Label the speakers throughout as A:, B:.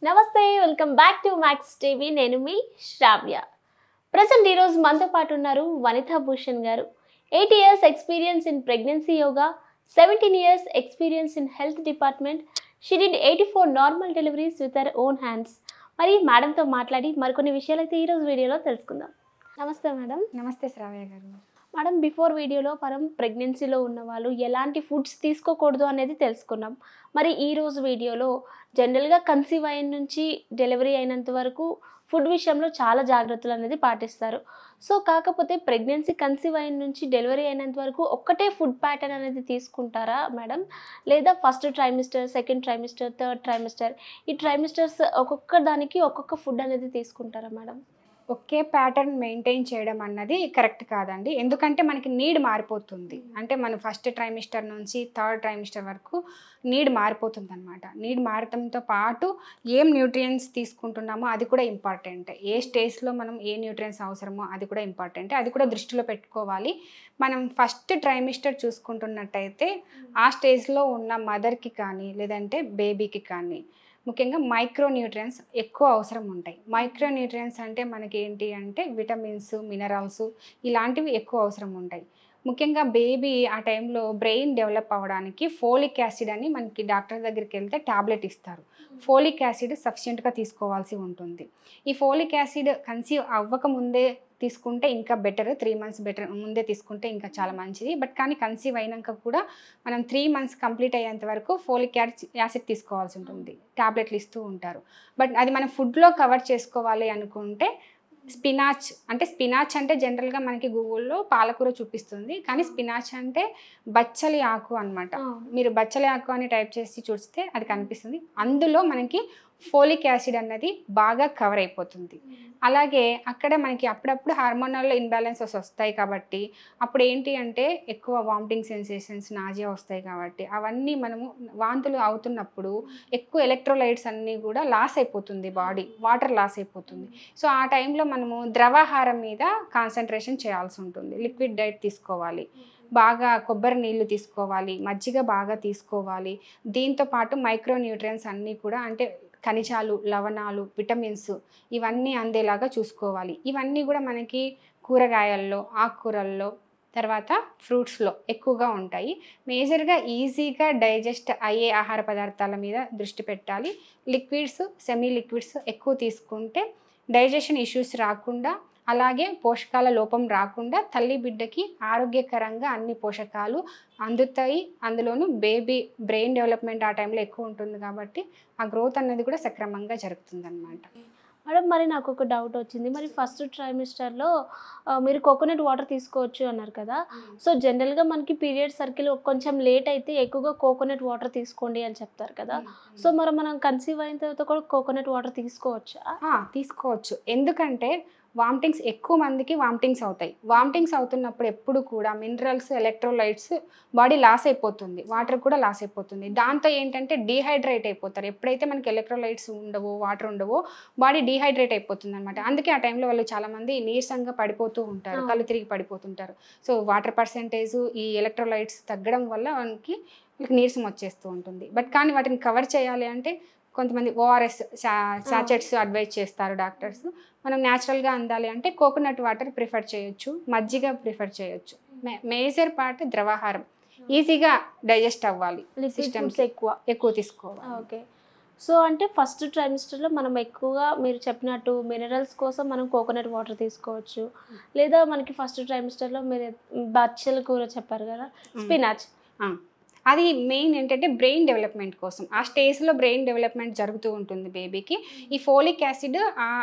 A: నమస్తే welcome back to max TV. నేను మీ శ్రావ్య. Present ఈరోజు మనతో పాటు ఉన్నారు వనితా భూషణ్ గారు. 8 years experience in pregnancy yoga, 17 years experience in health department. She did 84 normal deliveries with her own hands. మరి మేడంతో మాట్లాడి మరికొన్ని విషయాలు అయితే ఈరోజు వీడియోలో తెలుసుకుందాం. నమస్తే మేడం.
B: నమస్తే శ్రావ్య గారు.
A: మేడం, బిఫోర్ వీడియోలో మనం ప్రెగ్నెన్సీలో ఉన్న వాళ్ళు ఎలాంటి ఫుడ్స్ తీసుకోకూడదు అనేది తెలుసుకున్నాం. మరి ఈరోజు వీడియోలో జనరల్గా కన్సీవ్ అయిన నుంచి డెలివరీ అయినంత వరకు ఫుడ్ విషయంలో చాలా జాగ్రత్తలు అనేది పాటిస్తారు. సో కాకపోతే ప్రెగ్నెన్సీ కన్సీవ్ అయిన నుంచి డెలివరీ అయినంత వరకు ఒక్కటే ఫుడ్ ప్యాటర్న్ అనేది తీసుకుంటారా మేడం? లేదా first trimester, second trimester, third trimester, ఈ ట్రైమిస్టర్స్ ఒక్కొక్క దానికి ఒక్కొక్క ఫుడ్ అనేది తీసుకుంటారా మేడం?
B: ఒకే ప్యాటర్న్ మెయింటైన్ చేయడం అన్నది కరెక్ట్ కాదండి. ఎందుకంటే మనకి నీడ్ మారిపోతుంది. అంటే మనం ఫస్ట్ ట్రైమిస్టర్ నుంచి థర్డ్ ట్రైమిస్టర్ వరకు నీడ్ మారిపోతుంది అనమాట. నీడ్ మారడంతో పాటు ఏం న్యూట్రియన్స్ తీసుకుంటున్నామో అది కూడా ఇంపార్టెంట్. ఏ స్టేజ్లో మనం ఏ న్యూట్రియన్స్ అవసరమో అది కూడా ఇంపార్టెంట్. అది కూడా దృష్టిలో పెట్టుకోవాలి. మనం ఫస్ట్ ట్రైమిస్టర్ చూసుకుంటున్నట్టయితే ఆ స్టేజ్లో ఉన్న మదర్కి కానీ లేదంటే బేబీకి కానీ ముఖ్యంగా మైక్రో న్యూట్రియన్స్ ఎక్కువ అవసరం ఉంటాయి. మైక్రో న్యూట్రియన్స్ అంటే మనకి ఏంటి అంటే విటమిన్స్, మినరల్స్ ఇలాంటివి ఎక్కువ అవసరం ఉంటాయి. ముఖ్యంగా బేబీ ఆ టైంలో బ్రెయిన్ డెవలప్ అవ్వడానికి ఫోలిక్ యాసిడ్ అని మనకి డాక్టర్ దగ్గరికి వెళ్తే టాబ్లెట్ ఇస్తారు. ఫోలిక్ యాసిడ్ సఫిషియెంట్గా తీసుకోవాల్సి ఉంటుంది. ఈ ఫోలిక్ యాసిడ్ కన్సీవ్ అవ్వకముందే తీసుకుంటే ఇంకా బెటర్, 3 months బెటర్, ముందే తీసుకుంటే ఇంకా చాలా మంచిది. బట్ కానీ కన్సీవ్ అయినాక కూడా మనం 3 months కంప్లీట్ అయ్యేంత వరకు ఫోలిక్ యాసిడ్ తీసుకోవాల్సి ఉంటుంది. టాబ్లెట్లు ఇస్తూ ఉంటారు. బట్ అది మనం ఫుడ్లో కవర్ చేసుకోవాలి అనుకుంటే స్పినాచ్ అంటే జనరల్గా మనకి గూగుల్లో పాలకూర చూపిస్తుంది, కానీ స్పినాచ్ అంటే బచ్చలి ఆకు అనమాట. మీరు బచ్చలి ఆకు అని టైప్ చేసి చూస్తే అది కనిపిస్తుంది. అందులో మనకి ఫోలిక్ యాసిడ్ అన్నది బాగా కవర్ అయిపోతుంది. అలాగే అక్కడ మనకి అప్పుడప్పుడు హార్మోనల్ ఇన్బ్యాలెన్సెస్ వస్తాయి కాబట్టి అప్పుడు ఏంటి అంటే ఎక్కువ వామిటింగ్ సెన్సేషన్స్, నాజియా వస్తాయి కాబట్టి అవన్నీ మనము వాంతులు అవుతున్నప్పుడు ఎక్కువ ఎలక్ట్రోలైట్స్ అన్నీ కూడా లాస్ అయిపోతుంది, బాడీ వాటర్ లాస్ అయిపోతుంది. సో ఆ టైంలో మనము ద్రవాహారం మీద కాన్సన్ట్రేషన్ చేయాల్సి ఉంటుంది. లిక్విడ్ డైట్ తీసుకోవాలి, బాగా కొబ్బరి నీళ్ళు తీసుకోవాలి, మజ్జిగ బాగా తీసుకోవాలి. దీంతో పాటు మైక్రో న్యూట్రియన్స్ అన్నీ కూడా అంటే ఖనిజాలు, లవణాలు, విటమిన్స్ ఇవన్నీ అందేలాగా చూసుకోవాలి. ఇవన్నీ కూడా మనకి కూరగాయల్లో, ఆకుకూరల్లో, తర్వాత ఫ్రూట్స్లో ఎక్కువగా ఉంటాయి. మేజర్గా ఈజీగా డైజెస్ట్ అయ్యే ఆహార పదార్థాల మీద దృష్టి పెట్టాలి. లిక్విడ్స్, సెమీ లిక్విడ్స్ ఎక్కువ తీసుకుంటే డైజెషన్ ఇష్యూస్ రాకుండా, అలాగే పోషకాల లోపం రాకుండా తల్లి బిడ్డకి ఆరోగ్యకరంగా అన్ని పోషకాలు అందుతాయి. అందులోనూ బేబీ బ్రెయిన్ డెవలప్మెంట్ ఆ టైంలో ఎక్కువ ఉంటుంది కాబట్టి ఆ గ్రోత్ అనేది కూడా సక్రమంగా జరుగుతుంది అన్నమాట.
A: మేడం, మరి నాకు ఒక డౌట్ వచ్చింది. మరి ఫస్ట్ ట్రైమిస్టర్లో మీరు కోకోనట్ వాటర్ తీసుకోవచ్చు అన్నారు కదా. సో జనరల్గా మనకి పీరియడ్ సర్కిల్ కొంచెం లేట్ అయితే ఎక్కువగా కోకోనట్ వాటర్ తీసుకోండి అని చెప్తారు కదా. సో మరి మనం కన్సీవ్ అయిన తర్వాత కూడా కోకోనట్ వాటర్ తీసుకోవచ్చా?
B: తీసుకోవచ్చు. ఎందుకంటే వామిటింగ్స్ ఎక్కువ మందికి వామిటింగ్స్ అవుతాయి. వామిటింగ్స్ అవుతున్నప్పుడు ఎప్పుడు కూడా మినరల్స్, ఎలక్ట్రోలైట్స్ బాడీ లాస్ అయిపోతుంది, వాటర్ కూడా లాస్ అయిపోతుంది. దాంతో ఏంటంటే డీహైడ్రేట్ అయిపోతారు. ఎప్పుడైతే మనకి ఎలక్ట్రోలైట్స్ ఉండవో, వాటర్ ఉండవో బాడీ డీహైడ్రేట్ అయిపోతుంది అనమాట. అందుకే ఆ టైంలో వాళ్ళు చాలామంది నీరసంగా పడిపోతూ ఉంటారు, కళ్ళు తిరిగి పడిపోతుంటారు. సో వాటర్ పర్సెంటేజ్, ఈ ఎలక్ట్రోలైట్స్ తగ్గడం వల్ల వాళ్ళకి నీరసం వచ్చేస్తూ ఉంటుంది. బట్ కానీ వాటిని కవర్ చేయాలి అంటే కొంతమంది ఓఆర్ఎస్ సాచెట్స్ అడ్వైజ్ చేస్తారు డాక్టర్స్. మనం న్యాచురల్గా అందాలి అంటే కోకోనట్ వాటర్ ప్రిఫర్ చేయొచ్చు, మజ్జిగ ప్రిఫర్ చేయొచ్చు. మేజర్ పార్ట్ ద్రవాహారం ఈజీగా డైజెస్ట్ అవ్వాలి, సిస్టమ్స్ ఎక్కువ తీసుకోవాలి.
A: ఓకే. సో అంటే ఫస్ట్ ట్రైమిస్టర్లో మనం ఎక్కువగా మీరు చెప్పినట్టు మినరల్స్ కోసం మనం కోకోనట్ వాటర్ తీసుకోవచ్చు. లేదా మనకి ఫస్ట్ ట్రైమిస్టర్లో మీరు బచ్చల కూర చెప్పారు కదా, స్పినాచ్,
B: అది మెయిన్ ఏంటంటే బ్రెయిన్ డెవలప్మెంట్ కోసం. ఆ స్టేజ్లో బ్రెయిన్ డెవలప్మెంట్ జరుగుతూ ఉంటుంది బేబీకి. ఈ ఫోలిక్ యాసిడ్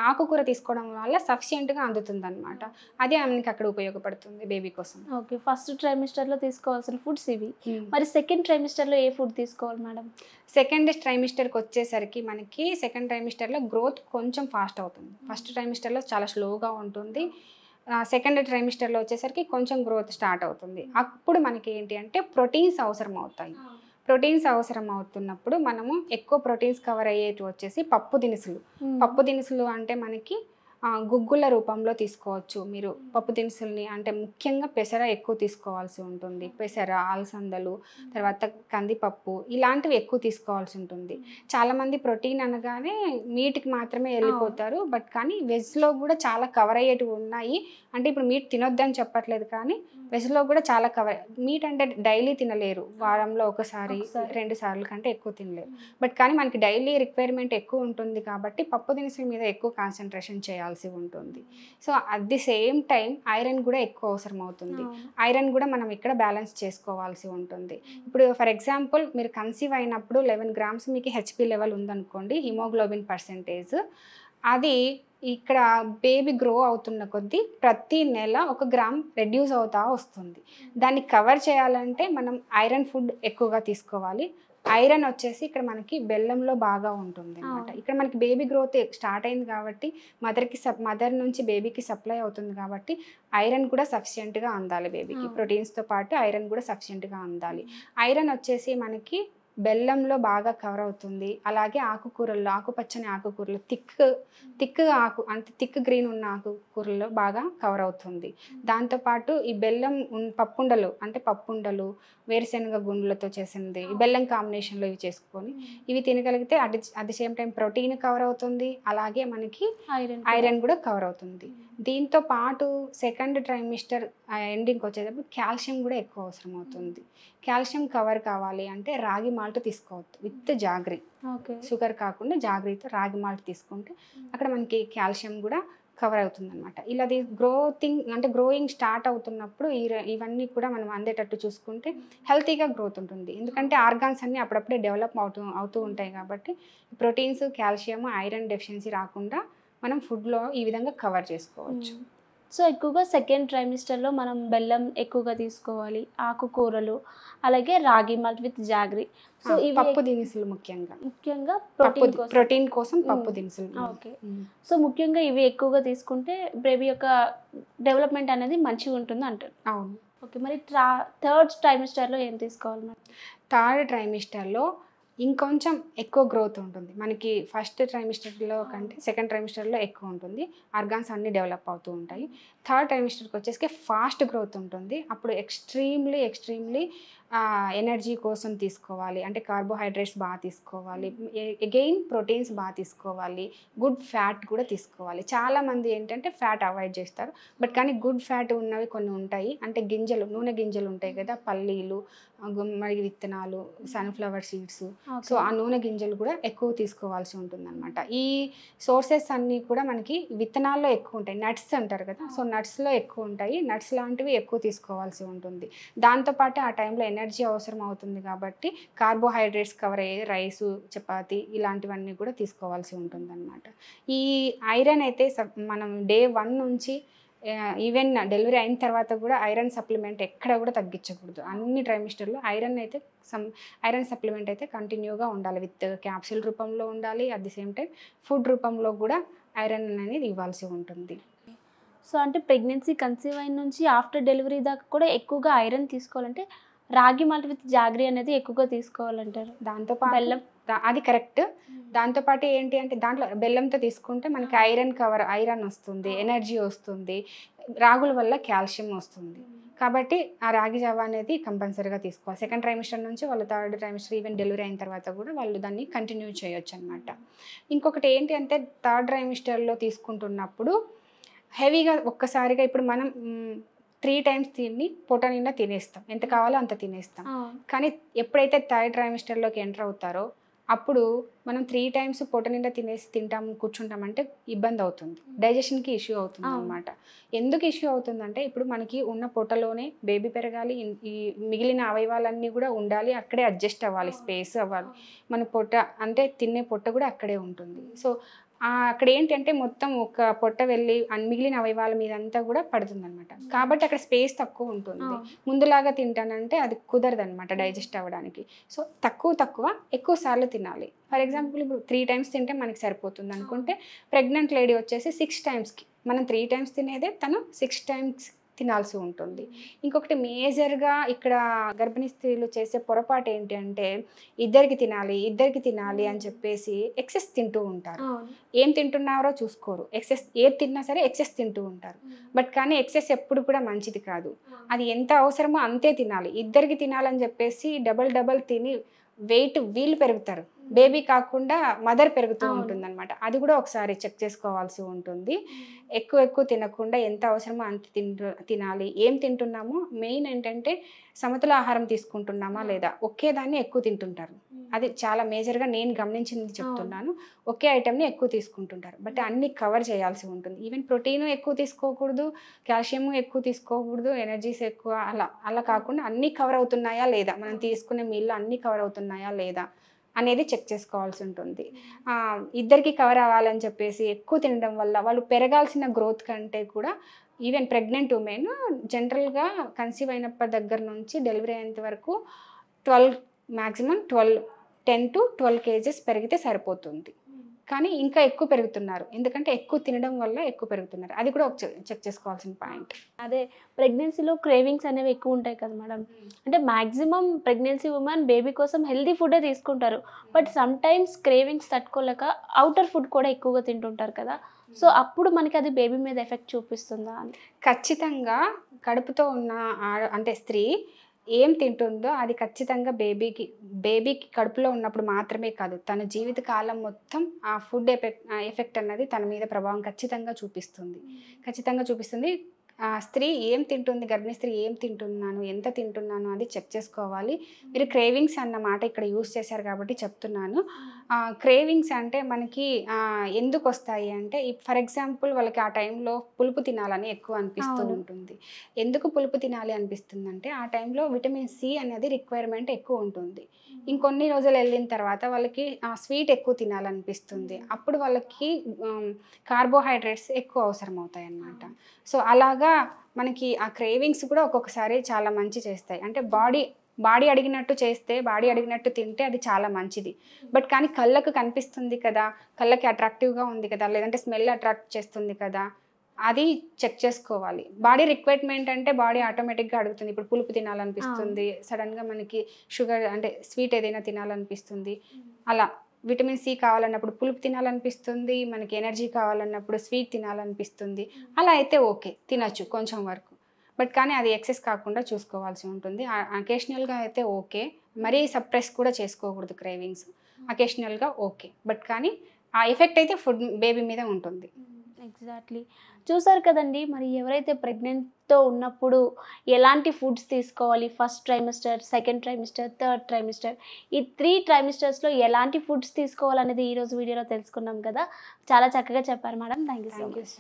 B: ఆకుకూర తీసుకోవడం వల్ల సఫిషియెంట్గా అందుతుంది అనమాట. అది మనకి అక్కడ ఉపయోగపడుతుంది బేబీ కోసం.
A: ఓకే. ఫస్ట్ ట్రైమిస్టర్లో తీసుకోవాల్సిన ఫుడ్స్ ఇవి. మరి సెకండ్ ట్రైమిస్టర్లో ఏ ఫుడ్ తీసుకోవాలి మేడం?
B: సెకండ్ ట్రైమిస్టర్కి వచ్చేసరికి మనకి సెకండ్ ట్రైమిస్టర్లో గ్రోత్ కొంచెం ఫాస్ట్ అవుతుంది. ఫస్ట్ ట్రైమిస్టర్లో చాలా స్లోగా ఉంటుంది. సెకండ్ ట్రైమిస్టర్లో వచ్చేసరికి కొంచెం గ్రోత్ స్టార్ట్ అవుతుంది. అప్పుడు మనకి ఏంటి అంటే ప్రోటీన్స్ అవసరం అవుతాయి. ప్రోటీన్స్ అవసరం అవుతున్నప్పుడు మనము ఎక్కువ ప్రోటీన్స్ కవర్ అయ్యేటి వచ్చేసి పప్పు దినుసులు. పప్పు దినుసులు అంటే మనకి గుగ్గుల రూపంలో తీసుకోవచ్చు మీరు పప్పు దినుసుల్ని. అంటే ముఖ్యంగా పెసర ఎక్కువ తీసుకోవాల్సి ఉంటుంది. పెసర, అలసందలు, తర్వాత కందిపప్పు ఇలాంటివి ఎక్కువ తీసుకోవాల్సి ఉంటుంది. చాలామంది ప్రోటీన్ అనగానే మీట్కి మాత్రమే వెళ్ళిపోతారు. బట్ కానీ వెజ్లో కూడా చాలా కవర్ అయ్యేటివి ఉన్నాయి. అంటే ఇప్పుడు మీట్ తినొద్దని చెప్పట్లేదు, కానీ వెజ్లో కూడా చాలా కవర్. మీట్ అంటే డైలీ తినలేరు, వారంలో ఒకసారి 2 సార్లు కంటే ఎక్కువ తినలేరు. బట్ కానీ మనకి డైలీ రిక్వైర్మెంట్ ఎక్కువ ఉంటుంది కాబట్టి పప్పు దినుసుల మీద ఎక్కువ కాన్సన్ట్రేషన్ చేయాల్సి ఉంటుంది. So at the same time iron కూడా ఎక్కువ అవసరం అవుతుంది. ఐరన్ కూడా మనం ఇక్కడ బ్యాలెన్స్ చేసుకోవాల్సి ఉంటుంది. ఇప్పుడు ఫర్ ఎగ్జాంపుల్ మీరు కన్సీవ్ అయినప్పుడు 11 grams మీకు హెచ్పి లెవెల్ ఉందనుకోండి, హిమోగ్లోబిన్ పర్సెంటేజ్. అది ఇక్కడ బేబీ గ్రో అవుతున్న కొద్దీ ప్రతి నెల 1 గ్రామ్ రెడ్యూస్ అవుతా వస్తుంది. దాన్ని కవర్ చేయాలంటే మనం ఐరన్ ఫుడ్ ఎక్కువగా తీసుకోవాలి. ఐరన్ వచ్చేసి ఇక్కడ మనకి బెల్లంలో బాగా ఉంటుంది అనమాట. ఇక్కడ మనకి బేబీ గ్రోత్ స్టార్ట్ అయింది కాబట్టి మదర్ నుంచి బేబీకి సప్లై అవుతుంది కాబట్టి ఐరన్ కూడా సఫిషియెంట్గా అందాలి బేబీకి. ప్రోటీన్స్తో పాటు ఐరన్ కూడా సఫిషియెంట్గా అందాలి. ఐరన్ వచ్చేసి మనకి బెల్లంలో బాగా కవర్ అవుతుంది. అలాగే ఆకుకూరల్లో, ఆకుపచ్చని ఆకుకూరలు, థిక్ ఆకు అంటే థిక్ గ్రీన్ ఉన్న ఆకుకూరల్లో బాగా కవర్ అవుతుంది. దాంతోపాటు ఈ బెల్లం పప్పుండలు అంటే పప్పుండలు, వేరుశనగ గుండ్లతో చేసింది, ఈ బెల్లం కాంబినేషన్లో ఇవి చేసుకొని ఇవి తినగలిగితే at the same time protein cover అవుతుంది, అలాగే మనకి ఐరన్ కూడా కవర్ అవుతుంది. దీంతో పాటు సెకండ్ ట్రైమిస్టర్ ఎండింగ్కి వచ్చేటప్పుడు కాల్షియం కూడా ఎక్కువ అవసరం అవుతుంది. కాల్షియం కవర్ కావాలి అంటే రాగి మాల్ట్ తీసుకోవద్దు విత్ జాగ్రీ. షుగర్ కాకుండా జాగ్రీతో రాగి మాల్ట్ తీసుకుంటే అక్కడ మనకి కాల్షియం కూడా కవర్ అవుతుంది అనమాట. ఇలా గ్రోయింగ్ స్టార్ట్ అవుతున్నప్పుడు ఇవన్నీ కూడా మనం అందేటట్టు చూసుకుంటే హెల్తీగా గ్రోత్ ఉంటుంది. ఎందుకంటే ఆర్గాన్స్ అన్నీ అప్పుడప్పుడే డెవలప్ అవుతూ ఉంటాయి కాబట్టి ప్రోటీన్స్, కాల్షియం, ఐరన్ డెఫిషియన్సీ రాకుండా మనం ఫుడ్లో ఈ విధంగా కవర్ చేసుకోవచ్చు.
A: సో ఎక్కువగా సెకండ్ ట్రైమిస్టర్లో మనం బెల్లం ఎక్కువగా తీసుకోవాలి, ఆకుకూరలు, అలాగే రాగి మాల్ట్ విత్ జాగ్రీ. సో ఇవి
B: పప్పు దినుసులు ముఖ్యంగా ప్రోటీన్ కోసం పప్పు దినుసులు.
A: ఓకే. సో ముఖ్యంగా ఇవి ఎక్కువగా తీసుకుంటే బేబీ యొక్క డెవలప్మెంట్ అనేది మంచిగా ఉంటుంది అంటారు.
B: అవును.
A: ఓకే. మరి థర్డ్ ట్రైమిస్టర్లో ఏం తీసుకోవాలి మరి?
B: థర్డ్ ట్రైమిస్టర్లో ఇంకొంచెం ఎక్కువ గ్రోత్ ఉంటుంది. మనకి ఫస్ట్ ట్రైమిస్టర్లో కంటే సెకండ్ ట్రైమిస్టర్లో ఎక్కువ ఉంటుంది. ఆర్గాన్స్ అన్నీ డెవలప్ అవుతూ ఉంటాయి. థర్డ్ ట్రైమిస్టర్కి వచ్చేసి ఫాస్ట్ గ్రోత్ ఉంటుంది. అప్పుడు ఎక్స్ట్రీమ్లీ ఎనర్జీ కోసం తీసుకోవాలి. అంటే కార్బోహైడ్రేట్స్ బాగా తీసుకోవాలి, అగైన్ ప్రోటీన్స్ బాగా తీసుకోవాలి, గుడ్ ఫ్యాట్ కూడా తీసుకోవాలి. చాలామంది ఏంటంటే ఫ్యాట్ అవాయిడ్ చేస్తారు. బట్ కానీ గుడ్ ఫ్యాట్ ఉన్నవి కొన్ని ఉంటాయి. అంటే నూనె గింజలు ఉంటాయి కదా, పల్లీలు, గుమ్మడి విత్తనాలు, సన్ఫ్లవర్ సీడ్స్. సో ఆ నూనె గింజలు కూడా ఎక్కువ తీసుకోవాల్సి ఉంటుంది అనమాట. ఈ సోర్సెస్ అన్నీ కూడా మనకి విత్తనాల్లో ఎక్కువ ఉంటాయి. నట్స్ అంటారు కదా, సో నట్స్లో ఎక్కువ ఉంటాయి. నట్స్ లాంటివి ఎక్కువ తీసుకోవాల్సి ఉంటుంది. దాంతోపాటు ఆ టైంలో ఎనర్జీ అవసరం అవుతుంది కాబట్టి కార్బోహైడ్రేట్స్ కవర్ అయ్యే రైసు, చపాతి ఇలాంటివన్నీ కూడా తీసుకోవాల్సి ఉంటుంది అనమాట. ఈ ఐరన్ అయితే మనం Day 1 నుంచి ఈవెన్ డెలివరీ అయిన తర్వాత కూడా ఐరన్ సప్లిమెంట్ ఎక్కడ కూడా తగ్గించకూడదు. అన్ని ట్రైమిస్టర్లో ఐరన్ సప్లిమెంట్ అయితే కంటిన్యూగా ఉండాలి. విత్ క్యాప్సూల్ రూపంలో ఉండాలి. At the same time food రూపంలో కూడా ఐరన్ అనేది ఇవ్వాల్సి ఉంటుంది.
A: సో అంటే ప్రెగ్నెన్సీ కన్సీవ్ అయిన నుంచి ఆఫ్టర్ డెలివరీ దాకా కూడా ఎక్కువగా ఐరన్ తీసుకోవాలంటే రాగి మాల్ట్ విత్ జాగ్రీ అనేది ఎక్కువగా తీసుకోవాలంటారు.
B: దాంతోపాటు
A: బెల్లం
B: అది కరెక్ట్. దాంతోపాటు ఏంటి అంటే దాంట్లో బెల్లంతో తీసుకుంటే మనకి ఐరన్ వస్తుంది, ఎనర్జీ వస్తుంది, రాగుల వల్ల కాల్షియం వస్తుంది. కాబట్టి ఆ రాగి జావ అనేది కంపల్సరీగా తీసుకోవాలి. సెకండ్ ట్రైమిస్టర్ నుంచి వాళ్ళు థర్డ్ ట్రైమిస్టర్ ఈవెన్ డెలివరీ అయిన తర్వాత కూడా వాళ్ళు దాన్ని కంటిన్యూ చేయొచ్చు అనమాట. ఇంకొకటి ఏంటి అంటే థర్డ్ ట్రైమిస్టర్లో తీసుకుంటున్నప్పుడు హెవీగా ఒక్కసారిగా ఇప్పుడు మనం 3 times తిని పొట్ట నిండా తినేస్తాం, ఎంత కావాలో అంత తినేస్తాం. కానీ ఎప్పుడైతే థర్డ్ ట్రైమిస్టర్లోకి ఎంటర్ అవుతారో అప్పుడు మనం 3 times పొట్ట నిండా కూర్చుంటామంటే ఇబ్బంది అవుతుంది, డైజెషన్కి ఇష్యూ అవుతుంది అనమాట. ఎందుకు ఇష్యూ అవుతుందంటే ఇప్పుడు మనకి ఉన్న పొట్టలోనే బేబీ పెరగాలి, ఈ మిగిలిన అవయవాలన్నీ కూడా ఉండాలి, అక్కడే అడ్జస్ట్ అవ్వాలి, స్పేస్ అవ్వాలి. మన పొట్ట అంటే తినే పొట్ట కూడా అక్కడే ఉంటుంది. సో అక్కడ ఏంటంటే మొత్తం ఒక పొట్ట వెళ్ళి మిగిలిన అవయవాల మీద అంతా కూడా పడుతుంది అనమాట. కాబట్టి అక్కడ స్పేస్ తక్కువ ఉంటుంది. ముందులాగా తింటానంటే అది కుదరదు అనమాట డైజెస్ట్ అవ్వడానికి. సో ఎక్కువ సార్లు తినాలి. ఫర్ ఎగ్జాంపుల్ ఇప్పుడు 3 times తింటే మనకి సరిపోతుంది అనుకుంటే ప్రెగ్నెంట్ లేడీ వచ్చేసి 6 timesకి మనం 3 times తినేదే తను 6 times తినాల్సి ఉంటుంది. ఇంకొకటి మేజర్గా ఇక్కడ గర్భిణీ స్త్రీలు చేసే పొరపాటు ఏంటి అంటే ఇద్దరికి తినాలి అని చెప్పేసి ఎక్సెస్ తింటూ ఉంటారు. ఏం తింటున్నారో చూసుకోరు, ఎక్సెస్ ఏది తిన్నా సరే ఎక్సెస్ తింటూ ఉంటారు. బట్ కానీ ఎక్సెస్ ఎప్పుడు కూడా మంచిది కాదు. అది ఎంత అవసరమో అంతే తినాలి. ఇద్దరికి తినాలని చెప్పేసి డబల్ తిని వెయిట్ వీళ్ళు పెరుగుతారు, బేబీ కాకుండా మదర్ పెరుగుతూ ఉంటుంది అనమాట. అది కూడా ఒకసారి చెక్ చేసుకోవాల్సి ఉంటుంది. ఎక్కువ తినకుండా ఎంత అవసరమో అంత తినాలి. ఏం తింటున్నామో మెయిన్ ఏంటంటే సమతుల ఆహారం తీసుకుంటున్నామా లేదా. ఒకే దాన్ని ఎక్కువ తింటుంటారు, అది చాలా మేజర్గా నేను గమనించింది చెప్తున్నాను. ఒకే ఐటెంని ఎక్కువ తీసుకుంటుంటారు, బట్ అన్ని కవర్ చేయాల్సి ఉంటుంది. ఈవెన్ ప్రోటీన్ ఎక్కువ తీసుకోకూడదు, కాల్షియం ఎక్కువ తీసుకోకూడదు, ఎనర్జీస్ ఎక్కువ, అలా కాకుండా అన్నీ కవర్ అవుతున్నాయా లేదా, మనం తీసుకునే మీల్లో అన్నీ కవర్ అవుతున్నాయా లేదా అనేది చెక్ చేసుకోవాల్సి ఉంటుంది. ఇద్దరికి కవర్ అవ్వాలని చెప్పేసి ఎక్కువ తినడం వల్ల వాళ్ళు పెరగాల్సిన గ్రోత్ కంటే కూడా ఈవెన్ ప్రెగ్నెంట్ ఉమెన్ జనరల్గా కన్సీవ్ అయినప్పటి దగ్గర నుంచి డెలివరీ అయ్యేంత వరకు 10 to 12 kgs పెరిగితే సరిపోతుంది. కానీ ఇంకా ఎక్కువ పెరుగుతున్నారు, ఎందుకంటే ఎక్కువ తినడం వల్ల ఎక్కువ పెరుగుతున్నారు. అది కూడా ఒక చెక్ చేసుకోవాల్సిన పాయింట్.
A: అదే ప్రెగ్నెన్సీలో క్రేవింగ్స్ అనేవి ఎక్కువ ఉంటాయి కదా మేడం. అంటే మ్యాక్సిమం ప్రెగ్నెన్సీ ఉమెన్ బేబీ కోసం హెల్తీ ఫుడే తీసుకుంటారు, బట్ సమ్ టైమ్స్ క్రేవింగ్స్ తట్టుకోలేక అవుటర్ ఫుడ్ కూడా ఎక్కువగా తింటుంటారు కదా. సో అప్పుడు మనకి అది బేబీ మీద ఎఫెక్ట్ చూపిస్తుందా అని?
B: ఖచ్చితంగా కడుపుతో ఉన్న అంటే స్త్రీ ఏం తింటుందో అది ఖచ్చితంగా బేబీకి కడుపులో ఉన్నప్పుడు మాత్రమే కాదు, తన జీవిత కాలం మొత్తం ఆ ఫుడ్ ఎఫెక్ట్ అన్నది తన మీద ప్రభావం ఖచ్చితంగా చూపిస్తుంది. స్త్రీ ఏం తింటుంది, గర్భిణీ స్త్రీ ఏం తింటున్నాను, ఎంత తింటున్నాను అది చెక్ చేసుకోవాలి. మీరు క్రేవింగ్స్ అన్న మాట ఇక్కడ యూజ్ చేశారు కాబట్టి చెప్తున్నాను. క్రేవింగ్స్ అంటే మనకి ఎందుకు వస్తాయి అంటే, ఫర్ ఎగ్జాంపుల్ వాళ్ళకి ఆ టైంలో పులుపు తినాలని ఎక్కువ అనిపిస్తూ ఉంటుంది. ఎందుకు పులుపు తినాలి అనిపిస్తుంది అంటే ఆ టైంలో విటమిన్ సి అనేది రిక్వైర్మెంట్ ఎక్కువ ఉంటుంది. ఇంకొన్ని రోజులు వెళ్ళిన తర్వాత వాళ్ళకి స్వీట్ ఎక్కువ తినాలనిపిస్తుంది. అప్పుడు వాళ్ళకి కార్బోహైడ్రేట్స్ ఎక్కువ అవసరం అవుతాయి అన్నమాట. సో అలాగా మనకి ఆ క్రేవింగ్స్ కూడా ఒక్కొక్కసారి చాలా మంచి చేస్తాయి. అంటే బాడీ అడిగినట్టు చేస్తే, బాడీ అడిగినట్టు తింటే అది చాలా మంచిది. బట్ కానీ కళ్ళకు కనిపిస్తుంది కదా, కళ్ళకి అట్రాక్టివ్గా ఉంది కదా, లేదంటే స్మెల్ అట్రాక్ట్ చేస్తుంది కదా, అది చెక్ చేసుకోవాలి. బాడీ రిక్వైర్మెంట్ అంటే బాడీ ఆటోమేటిక్గా అడుగుతుంది. ఇప్పుడు పులుపు తినాలనిపిస్తుంది, సడన్గా మనకి షుగర్ అంటే స్వీట్ ఏదైనా తినాలనిపిస్తుంది, అలా విటమిన్ సి కావాలన్నప్పుడు పులుపు తినాలనిపిస్తుంది, మనకి ఎనర్జీ కావాలన్నప్పుడు స్వీట్ తినాలనిపిస్తుంది. అలా అయితే ఓకే, తినచ్చు కొంచెం వరకు. బట్ కానీ అది ఎక్సెస్ కాకుండా చూసుకోవాల్సి ఉంటుంది. అకేషనల్గా అయితే ఓకే, మరీ సప్రెస్ కూడా చేసుకోకూడదు క్రేవింగ్స్. అకేషనల్గా ఓకే, బట్ కానీ ఆ ఎఫెక్ట్ అయితే ఫుడ్ బేబీ మీద ఉంటుంది.
A: ఎగ్జాక్ట్లీ. చూసారు కదండి, మరి ఎవరైతే ప్రెగ్నెంట్తో ఉన్నప్పుడు ఎలాంటి ఫుడ్స్ తీసుకోవాలి, first trimester, second trimester, third trimester, ఈ 3 ట్రైమిస్టర్స్లో ఎలాంటి ఫుడ్స్ తీసుకోవాలనేది ఈరోజు వీడియోలో తెలుసుకున్నాం కదా. చాలా చక్కగా చెప్పారు madam. Thank you so much.